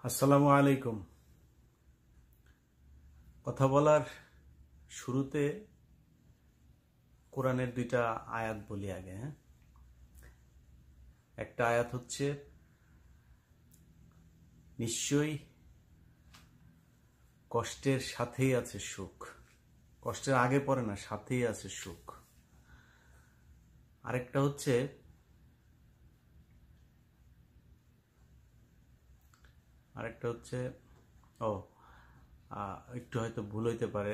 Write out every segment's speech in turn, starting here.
আসসালামু আলাইকুম। কথা বলার শুরুতে কোরআনের দুইটা আয়াত বলি আগে। একটা আয়াত হচ্ছে, নিশ্চয়ই কষ্টের সাথেই আছে সুখ। কষ্টের আগে পরে না, সাথেই আছে সুখ। আরেকটা হচ্ছে, ও একটু হয়তো ভুল হইতে পারে,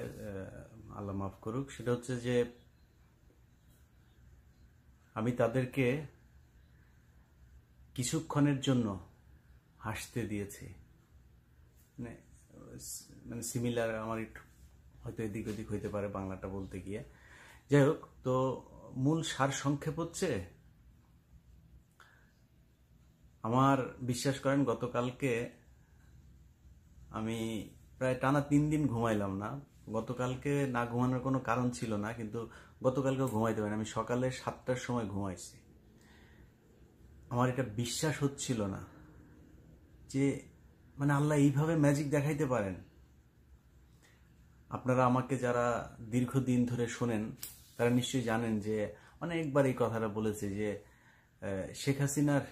আল্লাহ মাফ করুক। সেটা হচ্ছে যে, আমি তাদেরকে কিছুক্ষণের জন্য হাসতে দিয়েছি। মানে সিমিলার, আমার একটু হয়তো এদিক ওদিক হইতে পারে বাংলাটা বলতে গিয়ে। যাই হোক, তো মূল সার সংক্ষেপ হচ্ছে, আমার বিশ্বাস করেন গতকালকে আমি প্রায় টানা 3 দিন ঘুমাইলাম না। গতকালকে না ঘুমানোর কোনো কারণ ছিল না, কিন্তু গতকালকে ঘুমাইতে পারিনি। আমি সকালে 7টার সময় ঘুমাইছি। আমার এটা বিশ্বাস হচ্ছিল না যে মানে আল্লাহ এইভাবে ম্যাজিক দেখাইতে পারেন। আপনারা আমাকে যারা দীর্ঘদিন ধরে শোনেন তারা নিশ্চয়ই জানেন যে অনেকবার এই কথাটা বলেছে যে শেখ হাসিনার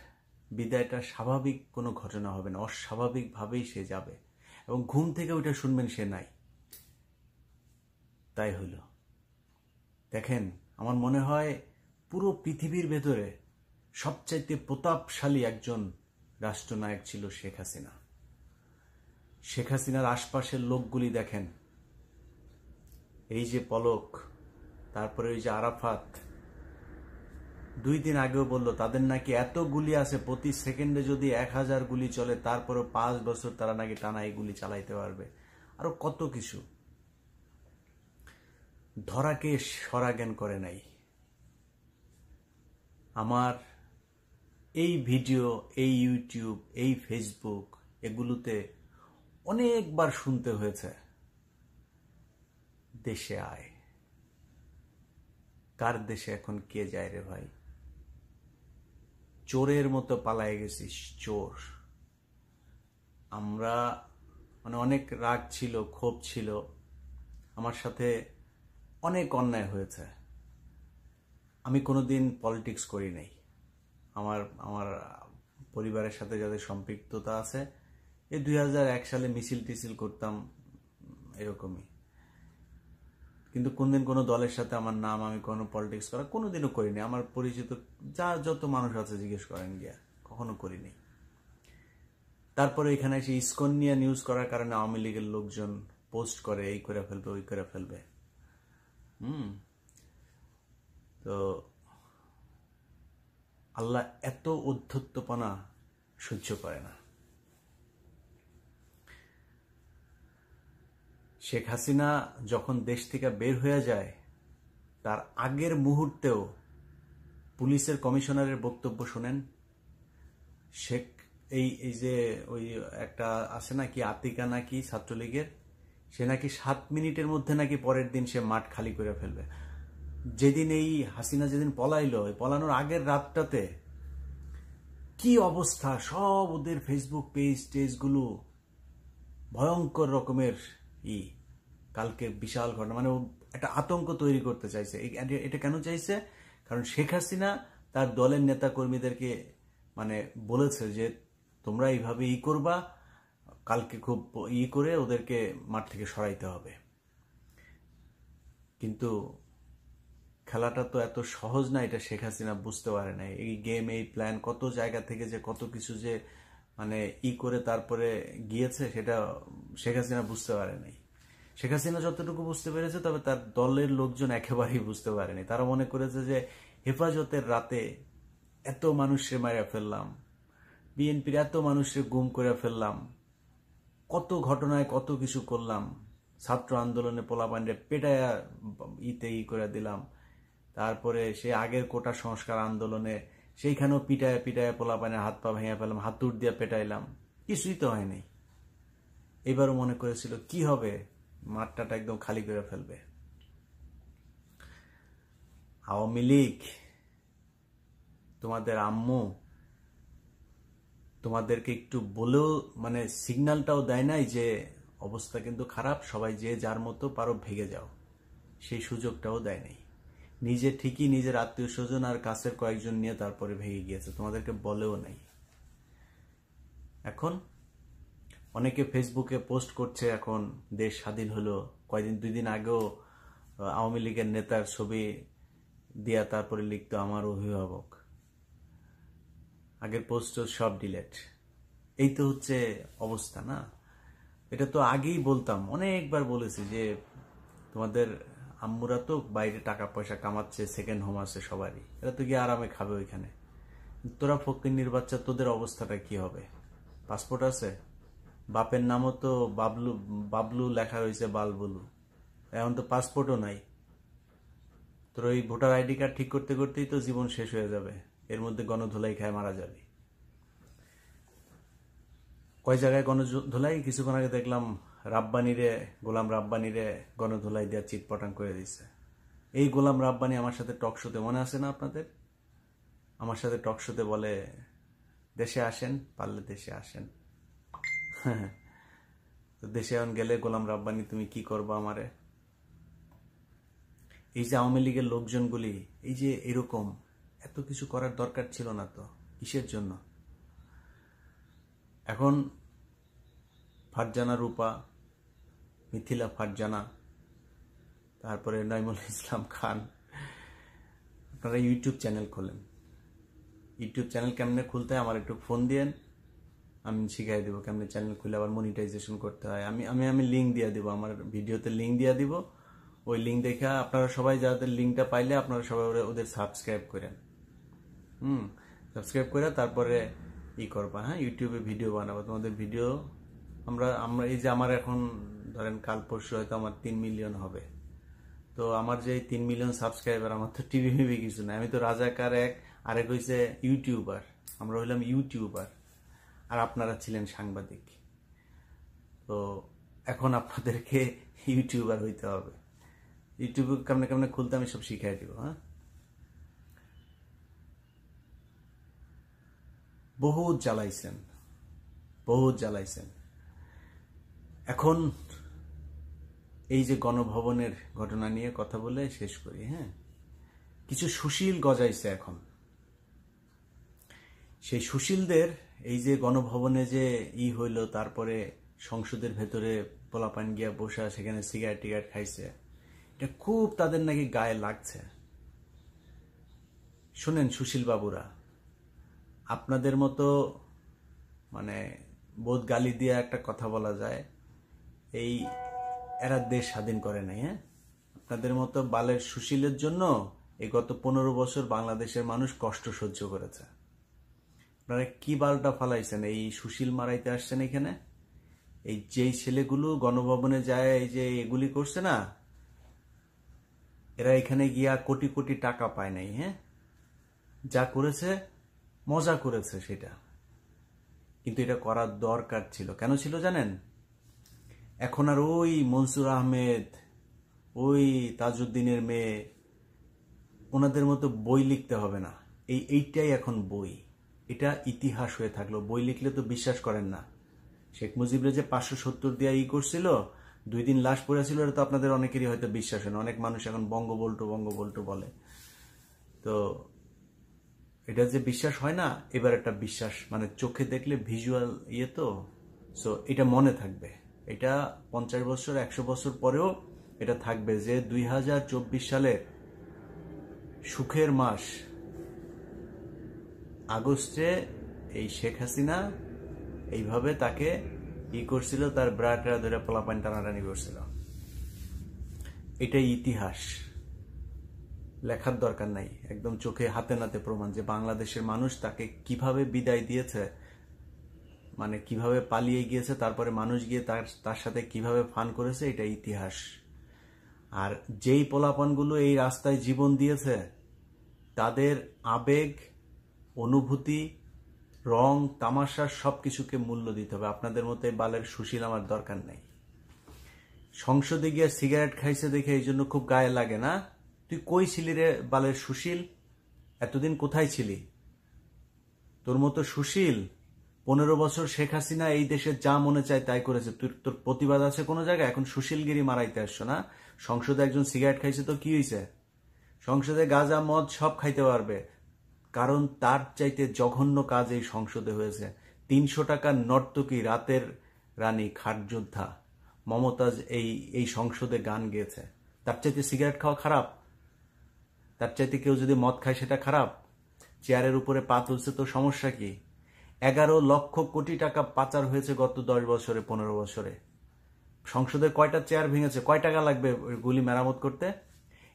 বিদায়টা স্বাভাবিক কোনো ঘটনা হবে না, অস্বাভাবিকভাবেই সে যাবে, এবং ঘুম থেকে উঠে শুনবেন সে নাই। তাই হইল। দেখেন, আমার মনে হয় পুরো পৃথিবীর ভেতরে সবচাইতে প্রতাপশালী একজন রাষ্ট্রনায়ক ছিল শেখ হাসিনা। শেখ হাসিনার আশপাশের লোকগুলি দেখেন, এই যে পলক, তারপরে ওই যে আরাফাত, 2 দিন আগেও বলল তাদের নাকি এত গুলি আছে, প্রতি সেকেন্ডে যদি 1000 গুলি চলে, তারপরে 5 বছর তারা নাকি টানা এই গুলি চালাইতে পারবে। আরো কত কিছু। ধরাকে সরাজ্ঞান করে নাই। আমার এই ভিডিও, এই ইউটিউব, এই ফেসবুক, এগুলোতে অনেকবার শুনতে হয়েছে, দেশে আয়। কার দেশে এখন কে যায় রে ভাই? চোরের মতো পালায়ে গেছিস, চোর। আমরা মানে অনেক রাগ ছিল, ক্ষোভ ছিল, আমার সাথে অনেক অন্যায় হয়েছে। আমি কোনোদিন পলিটিক্স করি নাই। আমার আমার পরিবারের সাথে যাদের সম্পৃক্ততা আছে, এই 2001 সালে মিছিল টিছিল করতাম, এরকমই। কিন্তু কোনদিন কোনো দলের সাথে আমার নাম, আমি কোনো পলিটিক্স করা কোনোদিনও করিনি। আমার পরিচিত যত মানুষ আছে জিজ্ঞেস করেন গিয়া, কখনো করিনি। তারপরে এখানে এসে ইসকন নিয়ে নিউজ করার কারণে আওয়ামী লীগের লোকজন পোস্ট করে, এই করে ফেলবে, ওই করে ফেলবে। তো আল্লাহ এত অধ্যত্বপনা সহ্য করে না। শেখ হাসিনা যখন দেশ থেকে বের হয়ে যায়, তার আগের মুহূর্তেও পুলিশের কমিশনারের বক্তব্য শোনেন। শেখ এই যে ওই একটা আছে নাকি, আতিকা নাকি ছাত্রলীগের, সে নাকি 7 মিনিটের মধ্যে নাকি পরের দিন সে মাঠ খালি করে ফেলবে। যেদিন এই হাসিনা যেদিন পলাইলো, পলানোর আগের রাতটাতে কি অবস্থা, সব ওদের ফেসবুক পেজ টেজগুলো ভয়ঙ্কর রকমের কালকে বিশাল ঘটনা, মানে একটা আতঙ্ক তৈরি করতে চাইছে। এটা কেন চাইছে? কারণ শেখ হাসিনা তার দলের নেতা কর্মীদেরকে মানে বলেছে যে তোমরা এইভাবে করবা, কালকে খুব করে ওদেরকে মাঠ থেকে সরাইতে হবে। কিন্তু খেলাটা তো এত সহজ না, এটা শেখ হাসিনা বুঝতে পারে না। এই গেম, এই প্ল্যান, কত জায়গা থেকে যে কত কিছু যে মানে করে তারপরে গিয়েছে, সেটা শেখ হাসিনা বুঝতে পারে নাই। শেখ হাসিনা যতটুকু বুঝতে পেরেছে, তবে তার দলের লোকজন একেবারেই বুঝতে পারেনি। তারা মনে করেছে যে হেফাজতের রাতে এত মানুষের মারা ফেললাম, বিএনপির এত মানুষের গুম করে ফেললাম, কত ঘটনায় কত কিছু করলাম, ছাত্র আন্দোলনে পোলাপান্ডে পেটায়া করে দিলাম, তারপরে সে আগের কোটা সংস্কার আন্দোলনে সেইখানেও পিটায় পিটায় পোলাপানের হাত পা ভেঙে ফেললাম, হাতুড় দিয়ে পেটাইলাম, কিছুই তো হয়নি। এবারও মনে করেছিল কি হবে, মাঠটা একদম খালি করে ফেলবে। আওয়ামী লীগ, তোমাদের আম্মু তোমাদেরকে একটু বলেও মানে সিগন্যালটাও দেয় নাই যে অবস্থা কিন্তু খারাপ, সবাই যে যার মতো পারো ভেগে যাও, সেই সুযোগটাও দেয় নাই। নিজে ঠিকই নিজের আত্মীয় স্বজন আর কাছের কয়েকজন নিয়ে তারপরে ভেঙে গিয়েছে, তোমাদেরকে বলেও নাই। এখন অনেকে ফেসবুকে পোস্ট করছে এখন দেশ স্বাধীন হলো, কয়দিন 2 দিন আগেও আওয়ামী লীগের নেতার ছবি দিয়া তারপরে লিখতো আমার অভিভাবক। আগের পোস্ট সব ডিলেট। এই তো হচ্ছে অবস্থা না? এটা তো আগেই বলতাম, অনেকবার বলেছি যে তোমাদের আম্মুরা তো বাইরে টাকা পয়সা কামাচ্ছে, সেকেন্ড হোম আছে সবারই, এরা তো গিয়ে আরামে খাবে ওইখানে। তোরা ফকিন্নির বাচ্চা, তোদের অবস্থাটা কি হবে? পাসপোর্ট আছে, বাপের নামও তো বাবলু বাবলু লেখা হয়েছে বালবুলু, এখন তো পাসপোর্টও নাই। তোর ওই ভোটার আইডি কার্ড ঠিক করতে করতেই তো জীবন শেষ হয়ে যাবে, এর মধ্যে গণধোলাই খায় মারা যাবে। কয় জায়গায় গণধোলাই, কিছুক্ষণ আগে দেখলাম রাব্বানিরে, গোলাম রাব্বানিরে গণধোলাই দেওয়া চিটপটাং করে দিচ্ছে। এই গোলাম রাব্বানি আমার সাথে টক শোতে, মনে আছে না আপনাদের? আমার সাথে টক শোতে বলে দেশে আসেন, পারলে দেশে আসেন। তো দেশে এখন গেলে গোলাম রাব্বানি তুমি কি করবা আমারে? এই যে আওয়ামী লীগের লোকজনগুলি এই যে এরকম, এত কিছু করার দরকার ছিল না তো, কিসের জন্য? এখন ফারজানা রূপা, মিথিলা ফারজানা, তারপরে নাইমুল ইসলাম খান, আপনারা ইউটিউব চ্যানেল খোলেন। ইউটিউব চ্যানেল কেমনে খুলতে হয় আমার একটু ফোন দিয়েন, আমি শিখাই দেবো কেমনে চ্যানেল খুলে আবার মনিটাইজেশন করতে হয়। আমি লিঙ্ক দিয়ে দিব, আমার ভিডিওতে লিঙ্ক দিয়ে দিব। ওই লিঙ্ক দেখে আপনারা সবাই যাদের লিঙ্কটা পাইলে আপনারা সবাই ওদের সাবস্ক্রাইব করেন। সাবস্ক্রাইব করে তারপরে করবা। হ্যাঁ, ইউটিউবে ভিডিও বানাবো, তোমাদের ভিডিও আমরা এই যে আমার এখন ধরেন কাল পরশু হয়তো আমার 3 মিলিয়ন হবে। তো আমার যে 3 মিলিয়ন সাবস্ক্রাইবার, আমার তো টিভি মিভি কিছু না, আমি তো রাজাকার এক, আরেক হয়েছে ইউটিউবার। আমরা হইলাম ইউটিউবার আর আপনারা ছিলেন সাংবাদিক। তো এখন আপনাদেরকে ইউটিউবার হইতে হবে। ইউটিউবে কেমনে কেমনে খুলতে আমি সব শিখাই দিব। হ্যাঁ, বহুত জ্বালাইছেন, বহুত জ্বালাইছেন। এখন এই যে গণভবনের ঘটনা নিয়ে কথা বলে শেষ করি। হ্যাঁ, কিছু সুশীল গজাইছে এখন। সেই সুশীলদের এই যে গণভবনে যে হইল, তারপরে সংসদের ভেতরে পোলাপান গিয়া বসা, সেখানে সিগারেট টিগারেট খাইছে, এটা খুব তাদের নাকি গায়ে লাগছে। শুনেন সুশীল বাবুরা, আপনাদের মতো মানে বোধ গালি দিয়ে একটা কথা বলা যায়, এই এরা দেশ স্বাধীন করে নাই। হ্যাঁ, আপনাদের মতো বালের সুশীলের জন্য এই গত 15 বছর বাংলাদেশের মানুষ কষ্ট সহ্য করেছে। আপনারা কি বালটা ফালাইছেন? এই সুশীল মারাইতে আসছেন এখানে। এই যেই ছেলেগুলো গণভবনে যায় এই যে এগুলি করছে না, এরা এখানে গিয়া কোটি কোটি টাকা পায় নাই। হ্যাঁ, যা করেছে মজা করেছে সেটা, কিন্তু এটা করার দরকার ছিল। কেন ছিল জানেন? এখন আর ওই মনসুর আহমেদ, ওই তাজউদ্দিনের মেয়ে, ওনাদের মতো বই লিখতে হবে না। এইটাই এখন বই, এটা ইতিহাস হয়ে থাকলো। বই লিখলে তো বিশ্বাস করেন না। শেখ মুজিবরে যে 570 দিয়া করছিল, 2 দিন লাশ পড়েছিল, এটা তো আপনাদের অনেকেরই হয়তো বিশ্বাস হয় না। অনেক মানুষ এখন বঙ্গবল্টু বঙ্গবল্টু বলে। তো এটা যে বিশ্বাস হয় না, এবার একটা বিশ্বাস, মানে চোখে দেখলে ভিজুয়াল তো। সো এটা মনে থাকবে, এটা 50 বছর 100 বছর পরেও এটা থাকবে যে 2024 সালে সুখের মাস আগস্টে এই শেখ হাসিনা এইভাবে তাকে করছিল, তার ব্রাটা ধরে পোলাপান টানাটানি করছিল। এটাই ইতিহাস, লেখার দরকার নাই, একদম চোখে হাতে নাতে প্রমাণ যে বাংলাদেশের মানুষ তাকে কিভাবে বিদায় দিয়েছে, মানে কিভাবে পালিয়ে গিয়েছে, তারপরে মানুষ গিয়ে তার সাথে কিভাবে ফান করেছে, এটা ইতিহাস। আর যেই পোলাপানগুলো এই রাস্তায় জীবন দিয়েছে, তাদের আবেগ, অনুভূতি, রং, তামাশা সবকিছুকে মূল্য দিতে হবে। আপনাদের মতো বালের সুশীল আমার দরকার নাই। সংসদে গিয়ে সিগারেট খাইছে দেখে এই জন্য খুব গায়ে লাগে না? তুই কই ছিলি রে বালের সুশীল? এতদিন কোথায় ছিলি? তোর মতো সুশীল 15 বছর শেখ হাসিনা এই দেশে যা মনে চায় তাই করেছে। তোর প্রতিবাদ আছে কোনো জায়গায়? এখন সুশীলগিরি মারাইতে আসছো না? সংসদে একজন সিগারেট খাইছে তো কি হয়েছে? সংসদে গাঁজা মদ সব খাইতে পারবে, কারণ তার চাইতে জঘন্য কাজ এই সংসদে হয়েছে। 300 টাকার নর্তকী, রাতের রানী, খাটযোদ্ধা মমতাজ এই সংসদে গান গেয়েছে। তার চাইতে সিগারেট খাওয়া খারাপ? তার চাইতে কেউ যদি মদ খায় সেটা খারাপ? চেয়ারের উপরে পা তুলছে তো সমস্যা কি? 11 লক্ষ কোটি টাকা পাচার হয়েছে গত 10 বছরে, 15 বছরে। সংসদের কয়টা চেয়ার ভেঙেছে? কয় টাকা লাগবে এগুলি মেরামত করতে?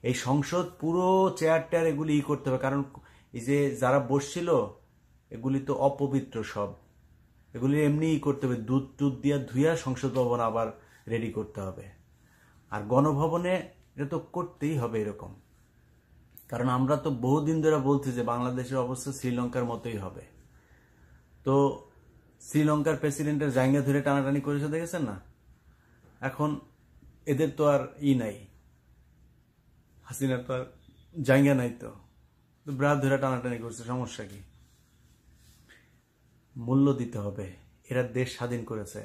এই সংসদ পুরো চেয়ার টেয়ার এগুলি করতে হবে, কারণ এই যে যারা বসছিল এগুলি তো অপবিত্র সব। এগুলি এমনিই করতে হবে, দুধ টুধ দিয়া ধুইয়া সংসদ ভবন আবার রেডি করতে হবে। আর গণভবনে এটা তো করতেই হবে এরকম, কারণ আমরা তো বহুদিন ধরে বলছি যে বাংলাদেশের অবস্থা শ্রীলঙ্কার মতোই হবে। তো শ্রীলঙ্কার প্রেসিডেন্টের জায়গা ধরে টানাটানি করেছে, দেখেছেন না? এখন এদের তো আর নাই, হাসিনার তো আর জায়গা নাই, তো ব্রাত ধরে টানাটানি করছে, সমস্যা কি? মূল্য দিতে হবে। এরা দেশ স্বাধীন করেছে।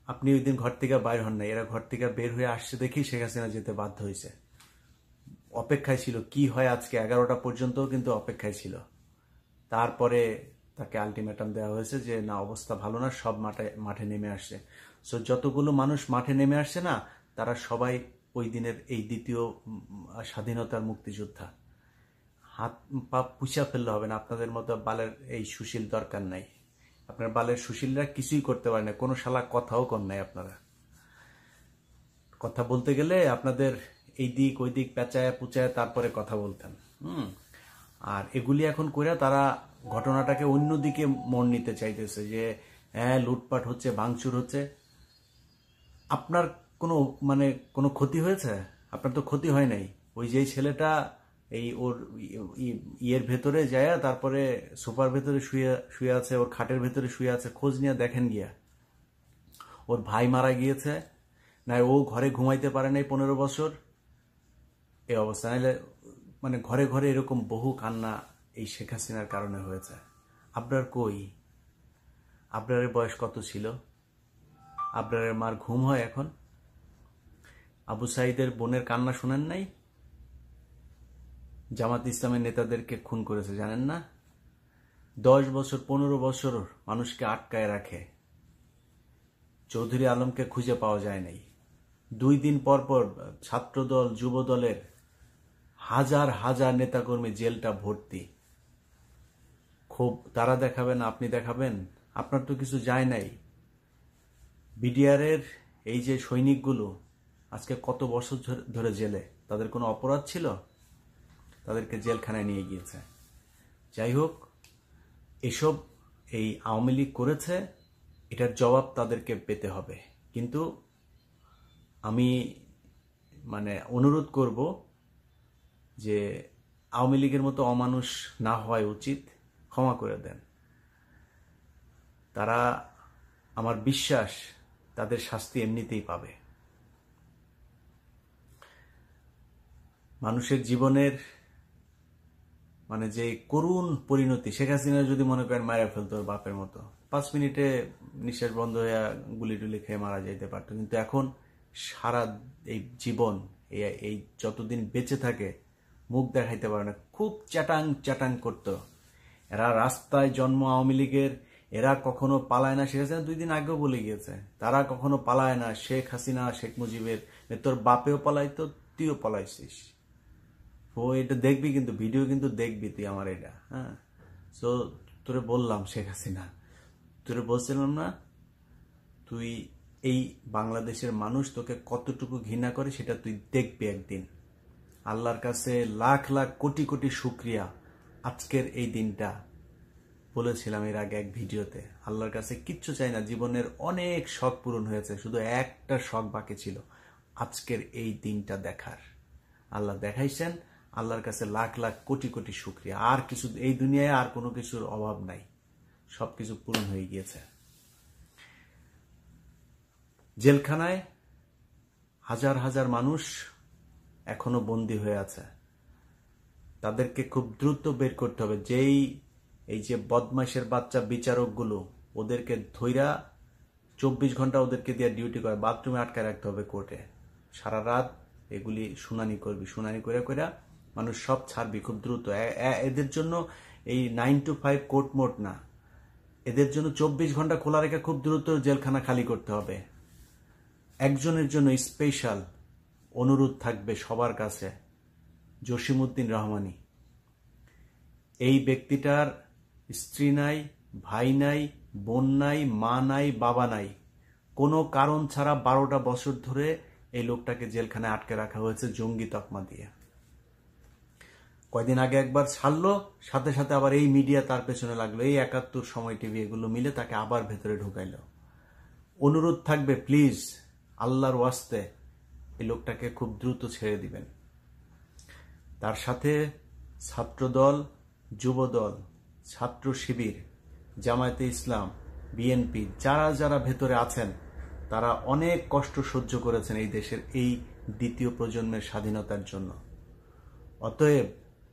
আপনি ওই দিন ঘর থেকে বাইর হন নাই, এরা ঘর থেকে বের হয়ে আসছে দেখেই শেখ হাসিনা যেতে বাধ্য হয়েছে। অপেক্ষায় ছিল কি হয় আজকে 11টা পর্যন্ত, কিন্তু অপেক্ষায় ছিল। তারপরে তাকে আলটিমেটাম দেওয়া হয়েছে যে না, অবস্থা ভালো না, সব মাঠে নেমে আসছে। সো যতগুলো মানুষ মাঠে নেমে আসছে না, তারা সবাই ওই দিনের এই দ্বিতীয় স্বাধীনতার মুক্তিযোদ্ধা। হাত পা পুষা ফেললে হবে না। আপনাদের মতো বালের এই সুশীল দরকার নাই। আপনার বালের সুশীলরা কিছুই করতে পারে না, কোনো শালা কথাও কর নাই। আপনারা কথা বলতে গেলে আপনাদের এই দিক ওই দিক পেঁচায় পুচায় তারপরে কথা বলতেন। আর এগুলি এখন করে তারা ঘটনাটাকে অন্যদিকে মন নিতে চাইতেছে যে হ্যাঁ লুটপাট হচ্ছে, ভাঙচুর হচ্ছে। আপনার কোনো ক্ষতি হয়েছে? আপনার তো ক্ষতি হয় নাই। ওই যে ছেলেটা এই ওর ইয়ের ভেতরে যায়, তারপরে সোফার ভেতরে শুয়ে আছে, ওর খাটের ভেতরে শুয়ে আছে, খোঁজ নিয়ে দেখেন গিয়া। ওর ভাই মারা গিয়েছে, না ও ঘরে ঘুমাইতে পারে নাই 15 বছর, এই অবস্থা। নাহলে ঘরে ঘরে এরকম বহু কান্না এই শেখ হাসিনার কারণে হয়েছে। আবরার কই? আবরারের বয়স কত ছিল? আবরারের মার ঘুম হয় এখন? আবু সাইদের বোনের কান্না শুনেন নাই? জামাত ইসলামের নেতাদেরকে খুন করেছে, জানেন না? 10 বছর 15 বছর মানুষকে আটকায় রাখে। চৌধুরী আলমকে খুঁজে পাওয়া যায় নাই। 2 দিন পর পর ছাত্রদল, যুব দলের হাজার হাজার নেতাকর্মী জেলটা ভর্তি। খুব তারা দেখাবেন, আপনি দেখাবেন? আপনার তো কিছু যায় নাই। বিডিআরের এই যে সৈনিকগুলো আজকে কত বছর ধরে জেলে, তাদের কোনো অপরাধ ছিল? তাদেরকে জেলখানায় নিয়ে গিয়েছে। যাই হোক, এসব এই আওয়ামী লীগ করেছে, এটার জবাব তাদেরকে পেতে হবে। কিন্তু আমি অনুরোধ করব যে আওয়ামী লীগের মতো অমানুষ না হওয়াই উচিত, ক্ষমা করে দেন। তারা, আমার বিশ্বাস, তাদের শাস্তি এমনিতেই পাবে। মানুষের জীবনের যে করুণ পরিণতি, শেখ হাসিনা যদি মনে করেন মারা ফেলতো ওর বাপের মতো, 5 মিনিটে নিঃশ্বাস বন্ধ হয়ে গুলি টুলি খেয়ে মারা যেতে পারতো। কিন্তু এখন সারা এই জীবন, এই যতদিন বেঁচে থাকে মুখ দেখাইতে পারে না, খুব চ্যাটাং চ্যাটাং করতো। এরা রাস্তায় জন্ম আওয়ামী লীগের, এরা কখনো পালায় না। শেখ হাসিনা 2 দিন আগেও বলে গিয়েছে, তারা কখনো পালায় না। শেখ হাসিনা, শেখ মুজিবের, তোর বাপেও পালাইতো, তুইও পালাইছিস। ও এটা দেখবি, কিন্তু ভিডিও কিন্তু দেখবি তুই আমার এটা। হ্যাঁ, তো তোরে বললাম শেখ হাসিনা, তোরে বলছিলাম না, তুই এই বাংলাদেশের মানুষ তোকে কতটুকু ঘৃণা করে সেটা তুই দেখবি একদিন। আল্লাহর কাছে লাখ লাখ কোটি কোটি শুকরিয়া। আজকের এই দিনটা বলেছিলাম এর আগে এক ভিডিওতে, আল্লাহর কাছে কিচ্ছু চাই না, জীবনের অনেক শখ পূরণ হয়েছে, শুধু একটা শখ বাকি ছিল, আজকের এই দিনটা দেখার। আল্লাহ দেখাইছেন, আল্লাহর কাছে লাখ লাখ কোটি কোটি শুকরিয়া। আর কিছু এই দুনিয়ায় আর কোনো কিছুর অভাব নাই, সবকিছু পূরণ হয়ে গিয়েছে। জেলখানায় হাজার হাজার মানুষ এখনো বন্দী হয়ে আছে, তাদেরকে খুব দ্রুত বের করতে হবে। এই যে বদমাইশের বাচ্চা বিচারকগুলো, ওদেরকে ধইরা 24 ঘন্টা ওদেরকে দিয়ে ডিউটি করে, বাথরুমে আটকায় রাখতে হবে কোর্টে, সারা রাত এগুলি শুনানি করবি, শুনানি করে করে মানুষ সব ছাড়বি খুব দ্রুত। এদের জন্য এই 9 to 5 কোর্ট মোট না, এদের জন্য 24 ঘন্টা খোলা রেখে খুব দ্রুত জেলখানা খালি করতে হবে। একজনের জন্য স্পেশাল অনুরোধ থাকবে সবার কাছে, জসিমউদ্দিন রহমানী। এই ব্যক্তিটার স্ত্রী নাই, ভাই নাই, বোন নাই, মা নাই, বাবা নাই, কোনো কারণ ছাড়া 12টা বছর ধরে এই লোকটাকে জেলখানায় আটকে রাখা হয়েছে জঙ্গি তকমা দিয়ে। কয়দিন আগে একবার ছাড়লো, সাথে সাথে আবার এই মিডিয়া তার পেছনে লাগলো, এই 71 সময় টিভি এগুলো মিলে তাকে আবার ভেতরে ঢুকাইল। অনুরোধ থাকবে প্লিজ আল্লাহর ওয়াস্তে এই লোকটাকে খুব দ্রুত ছেড়ে দিবেন। তার সাথে ছাত্রদল, যুবদল, ছাত্র শিবির, জামায়াতে ইসলাম, বিএনপি যারা যারা ভেতরে আছেন তারা অনেক কষ্ট সহ্য করেছেন এই দেশের এই দ্বিতীয় প্রজন্মের স্বাধীনতার জন্য। অতএব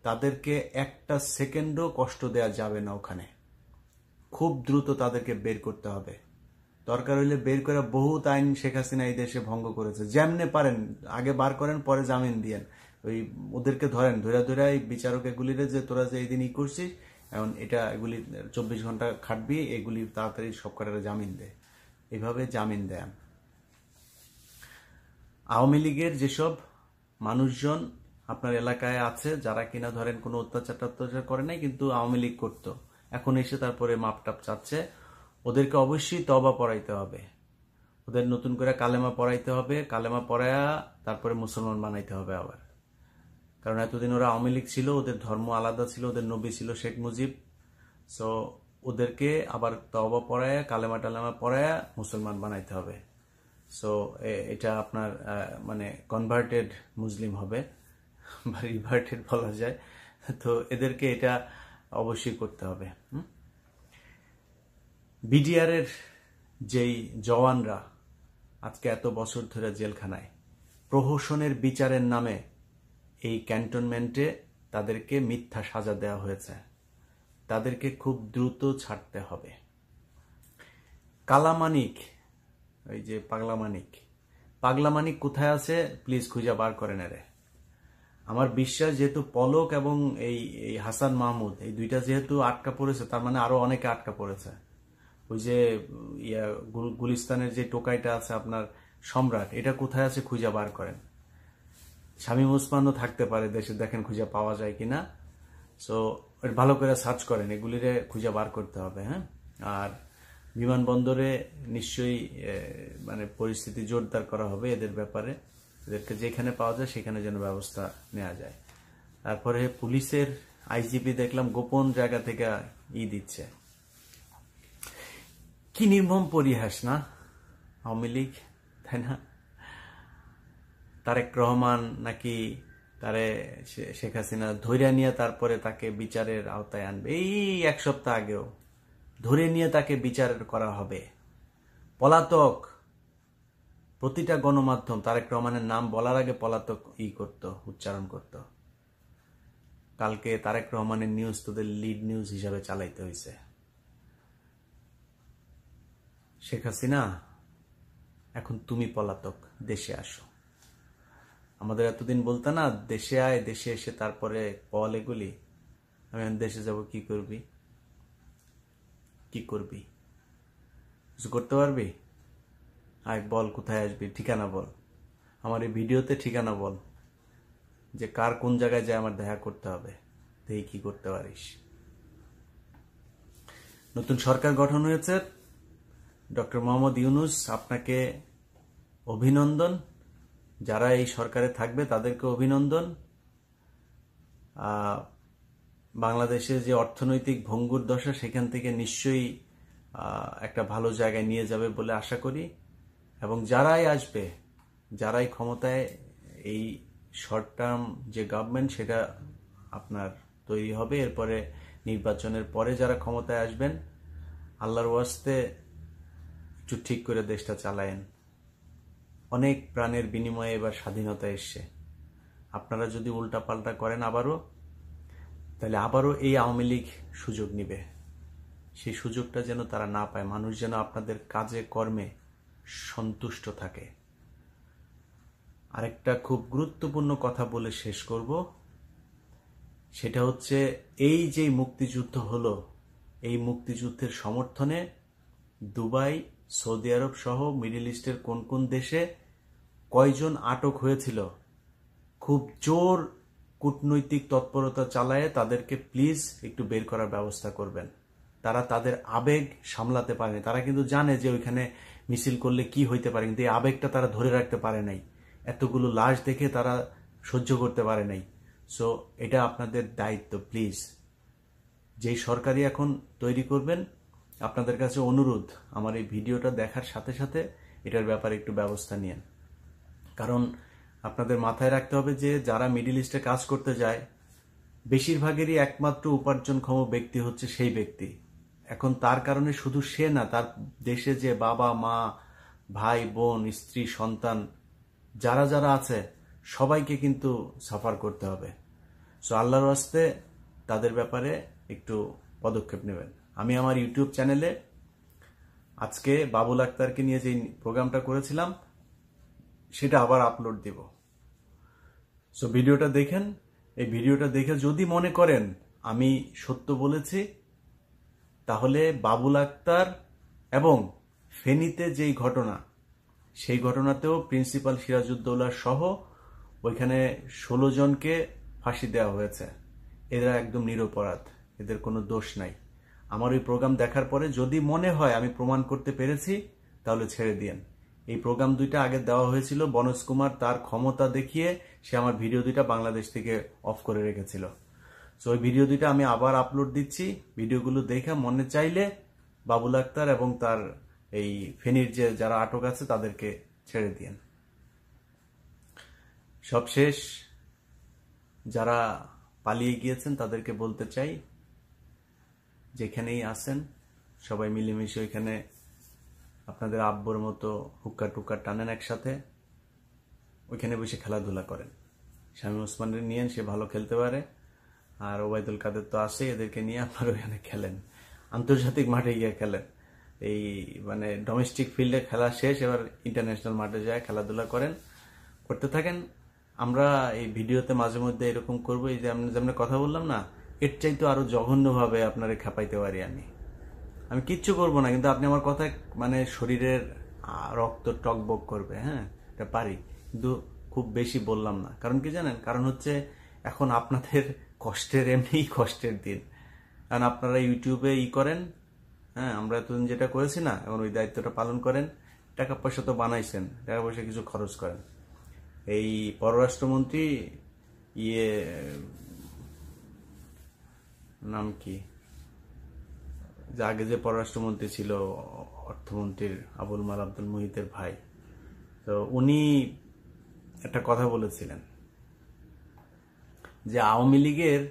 তাদেরকে একটা সেকেন্ডও কষ্ট দেয়া যাবে না। ওখানে খুব দ্রুত তাদেরকে বের করতে হবে। দরকার হইলে বের করে বহুত আইন শেখ হাসিনা এই দেশে ভঙ্গ করেছে, যেমনে পারেন আগে বার করেন, পরে জামিন দিয়েন। ওই ওদেরকে ধরেন, ধরে ধরে এই বিচারক এগুলিরে যে তোরা যে এই দিন ই করছিস, এখন এটা এগুলি 24 ঘন্টা খাটবি, এগুলি তাড়াতাড়ি সব কটারে জামিন দে, এইভাবে জামিন দেন। আওয়ামী লীগের যেসব মানুষজন আপনার এলাকায় আছে যারা কিনা ধরেন কোনো অত্যাচার করে নাই কিন্তু আওয়ামী লীগ করতো, এখন এসে তারপরে মাপটাপ চাচ্ছে, ওদেরকে অবশ্যই তওবা পড়াইতে হবে। ওদের নতুন করে কালেমা পড়াইতে হবে, কালেমা পড়ায়া তারপরে মুসলমান বানাইতে হবে আবার। কারণ এতদিন ওরা আওয়ামী লীগ ছিল, ওদের ধর্ম আলাদা ছিল, ওদের নবী ছিল শেখ মুজিব। সো ওদেরকে আবার তওবা পড়ায়া কালেমা টালেমা পড়ায়া মুসলমান বানাইতে হবে। সো এটা আপনার মানে কনভার্টেড মুসলিম হবে বা রিভার্টেড বলা যায়। তো এদেরকে এটা অবশ্যই করতে হবে। বিডিআরের যেই জওয়ানরা আজকে এত বছর ধরে জেলখানায়, প্রহসনের বিচারের নামে এই ক্যান্টনমেন্টে তাদেরকে মিথ্যা সাজা দেওয়া হয়েছে, তাদেরকে খুব দ্রুত ছাড়তে হবে। কালামানিক, ওই যে পাগলামানিক কোথায় আছে প্লিজ খুঁজে বার করেন এরে। আমার বিশ্বাস যেহেতু পলক এবং এই হাসান মাহমুদ এই দুইটা যেহেতু আটকা পড়েছে, তার মানে আরো অনেকে আটকা পড়েছে। ওই যে গুলিস্তানের যে টোকাইটা আছে আপনার সম্রাট, এটা কোথায় আছে খুঁজে বার করেন। শামীম ওসমানও থাকতে পারে দেশে, দেখেন খুঁজে পাওয়া যায় কিনা। সো ভালো করে সার্চ করেন, এগুলিরে খুঁজে বার করতে হবে। হ্যাঁ, আর বিমানবন্দরে নিশ্চয়ই মানে পরিস্থিতি জোরদার করা হবে এদের ব্যাপারে, এদেরকে যেখানে পাওয়া যায় সেখানে যেন ব্যবস্থা নেওয়া যায়। তারপরে পুলিশের আইজিপি দেখলাম গোপন জায়গা থেকে দিচ্ছে। কি নির্মম পরিহাস না আওয়ামী লীগ, তাই না? তারেক রহমান নাকি তারে শেখ হাসিনা ধরে নিয়ে তারপরে তাকে বিচারের আওতায় আনবে, এই 1 সপ্তাহ আগেও ধরে নিয়ে তাকে বিচার করা হবে। পলাতক, প্রতিটা গণমাধ্যম তারেক রহমানের নাম বলার আগে পলাতক উচ্চারণ করত। কালকে তারেক রহমানের নিউজ তোদের লিড নিউজ হিসাবে চালাইতে হয়েছে। শেখ হাসিনা এখন তুমি পলাতক, দেশে আসো। আমাদের এতদিন বলতে না দেশে আয়, দেশে এসে তারপরে বল এগুলি। আমি দেশে যাব, কি করবি? কিছু করতে পারবি? আয় বল, কোথায় আসবি, ঠিকানা বল, আমার এই ভিডিওতে ঠিকানা বল, যে কার কোন জায়গায় যায় আমার দেখা করতে হবে, দেখি কি করতে পারিস। নতুন সরকার গঠন হয়েছে, ডক্টর মোহাম্মদ ইউনূস, আপনাকে অভিনন্দন। যারা এই সরকারে থাকবে তাদেরকে অভিনন্দন। বাংলাদেশে যে অর্থনৈতিক ভঙ্গুর দশা, সেখান থেকে নিশ্চয়ই একটা ভালো জায়গায় নিয়ে যাবে বলে আশা করি। এবং যারাই আসবে, যারাই ক্ষমতায়, এই শর্ট টার্ম যে গভর্নমেন্ট সেটা আপনার তৈরি হবে, এরপরে নির্বাচনের পরে যারা ক্ষমতায় আসবেন, আল্লাহর ওয়াস্তে একটু ঠিক করে দেশটা চালায়েন। অনেক প্রাণের বিনিময়ে এবার স্বাধীনতা এসছে। আপনারা যদি উল্টাপাল্টা করেন আবারও, তাহলে আবারও এই আওয়ামী লীগ সুযোগ নিবে। সেই সুযোগটা যেন তারা না পায়, মানুষ যেন আপনাদের কাজে কর্মে সন্তুষ্ট থাকে। আরেকটা খুব গুরুত্বপূর্ণ কথা বলে শেষ করব, সেটা হচ্ছে এই যে মুক্তিযুদ্ধ হলো, এই মুক্তিযুদ্ধের সমর্থনে দুবাই, সৌদি আরব সহ মিডল ইস্টের কোন কোন দেশে কয়জন আটক হয়েছিল, খুব জোর কূটনৈতিক তৎপরতা চালায়ে তাদেরকে প্লিজ একটু বের করার ব্যবস্থা করবেন। তারা তাদের আবেগ সামলাতে পারেনি, তারা কিন্তু জানে যে ওইখানে মিছিল করলে কি হইতে পারে, কিন্তু এই আবেগটা তারা ধরে রাখতে পারে নাই, এতগুলো লাশ দেখে তারা সহ্য করতে পারে নাই। সো এটা আপনাদের দায়িত্ব, প্লিজ যেই সরকারি এখন তৈরি করবেন, আপনাদের কাছে অনুরোধ, আমার এই ভিডিওটা দেখার সাথে সাথে এটার ব্যাপারে একটু ব্যবস্থা নিন। কারণ আপনাদের মাথায় রাখতে হবে যে যারা মিডল ইস্টে কাজ করতে যায় বেশিরভাগেরই একমাত্র উপার্জনক্ষম ব্যক্তি হচ্ছে সেই ব্যক্তি। এখন তার কারণে শুধু সে না, তার দেশে যে বাবা মা, ভাই বোন, স্ত্রী, সন্তান যারা যারা আছে সবাইকে কিন্তু সাফার করতে হবে। সো আল্লাহর ওয়াস্তে তাদের ব্যাপারে একটু পদক্ষেপ নেবেন। আমি আমার ইউটিউব চ্যানেলে আজকে বাবুল আক্তারকে নিয়ে যে প্রোগ্রামটা করেছিলাম সেটা আবার আপলোড দিব। সো ভিডিওটা দেখেন, এই ভিডিওটা দেখে যদি মনে করেন আমি সত্য বলেছি, তাহলে বাবুল আক্তার এবং ফেনীতে যেই ঘটনা, সেই ঘটনাতেও প্রিন্সিপাল সিরাজউদ্দৌলা সহ ওইখানে 16 জনকে ফাঁসি দেওয়া হয়েছে। এরা একদম নিরপরাধ, এদের কোনো দোষ নাই। আমার ওই প্রোগ্রাম দেখার পরে যদি মনে হয় আমি প্রমাণ করতে পেরেছি, তাহলে ছেড়ে দিয়েন। এই প্রোগ্রাম দুইটা আগে দেওয়া হয়েছিল, বনজ কুমার তার ক্ষমতা দেখিয়ে সে আমার ভিডিও দুইটা বাংলাদেশ থেকে অফ করে রেখেছিল। সো ওই ভিডিও দুইটা আমি আবার আপলোড দিচ্ছি, ভিডিওগুলো দেখে মনে চাইলে বাবুল আক্তার এবং তার এই ফেনীর যে যারা আটক আছে তাদেরকে ছেড়ে দিয়েন। সবশেষ যারা পালিয়ে গিয়েছেন তাদেরকে বলতে চাই, যেখানেই আছেন সবাই মিলেমিশে ওইখানে আপনাদের আব্বুর মতো হুক্কা টুক্কা টানেন একসাথে, ওইখানে বসে খেলাধুলা করেন। শামীম ওসমানের নিয়েন, সে ভালো খেলতে পারে, আর ওবায়দুল কাদের তো আছে, এদেরকে নিয়ে আপনারা ওইখানে খেলেন, আন্তর্জাতিক মাঠে গিয়ে খেলেন। এই মানে ডোমেস্টিক ফিল্ডে খেলা শেষ, এবার ইন্টারন্যাশনাল মাঠে যায় খেলাধুলা করেন, করতে থাকেন। আমরা এই ভিডিওতে মাঝে মধ্যে এরকম করবো, এই যে যেমন কথা বললাম না, এর চাইতে আরো জঘন্যভাবে আপনারে খেপাইতে পারি আমি কিচ্ছু করবো না, কিন্তু আপনি আমার কথা মানে শরীরের রক্ত টকবক করবে। হ্যাঁ, এটা পারি, কিন্তু খুব বেশি বললাম না। কারণ কি জানেন, কারণ হচ্ছে এখন আপনাদের কষ্টের এমনিই কষ্টের দিন, কারণ আপনারা ইউটিউবে করেন। হ্যাঁ, আমরা এতদিন যেটা করেছি না, এখন ওই দায়িত্বটা পালন করেন। টাকা পয়সা তো বানাইছেন, টাকা পয়সা কিছু খরচ করেন। এই পররাষ্ট্রমন্ত্রী নাম কি, যে আগে যে পররাষ্ট্রমন্ত্রী ছিল, অর্থমন্ত্রীর আবুল মাল আব্দুল মুহিতের ভাই, তো উনি একটা কথা বলেছিলেন যে আওয়ামী লীগের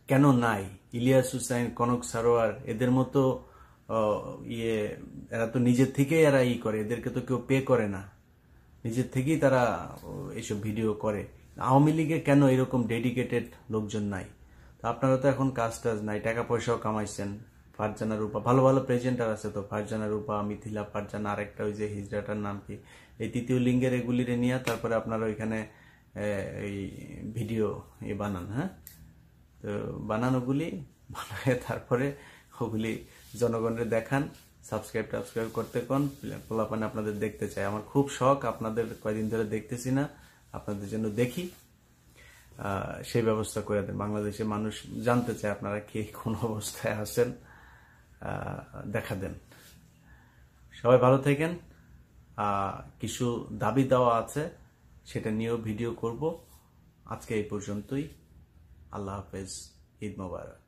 কেন নাই ইলিয়াস হুসাইন, কনক সারোয়ার, এদের মতো এরা তো নিজের থেকেই এরা করে, এদেরকে তো কেউ পে করে না, নিজের থেকেই তারা এইসব ভিডিও করে। আওয়ামী লীগে কেন এরকম ডেডিকেটেড লোকজন নাই? তো আপনারা তো এখন কাজ টাজ নাই, টাকা পয়সাও কামাইছেন। ফারজানা রূপা, ভালো ভালো প্রেজেন্টার আছে তো, ফারজানা রূপা, মিথিলা ফারজানা, আরেকটা ওই যে হিজড়াটার নাম কি, এই তৃতীয় লিঙ্গের এগুলিরে নিয়ে তারপরে আপনারা ওইখানে এই ভিডিও বানান। হ্যাঁ, তো বানানোগুলি বানায় তারপরে ওগুলি জনগণের দেখান, সাবস্ক্রাইব করতে কোন পোলাপানে আপনাদের দেখতে চাই। আমার খুব শখ, আপনাদের কয়দিন ধরে দেখতেছি না, আপনাদের জন্য দেখি, সেই ব্যবস্থা করে দেন। বাংলাদেশের মানুষ জানতে চায় আপনারা কে কোন অবস্থায় আছেন, দেখা দেন। সবাই ভালো থাকেন। কিছু দাবি দেওয়া আছে, সেটা নিয়েও ভিডিও করব। আজকে এই পর্যন্তই। আল্লাহ হাফেজ, ঈদ মোবারক।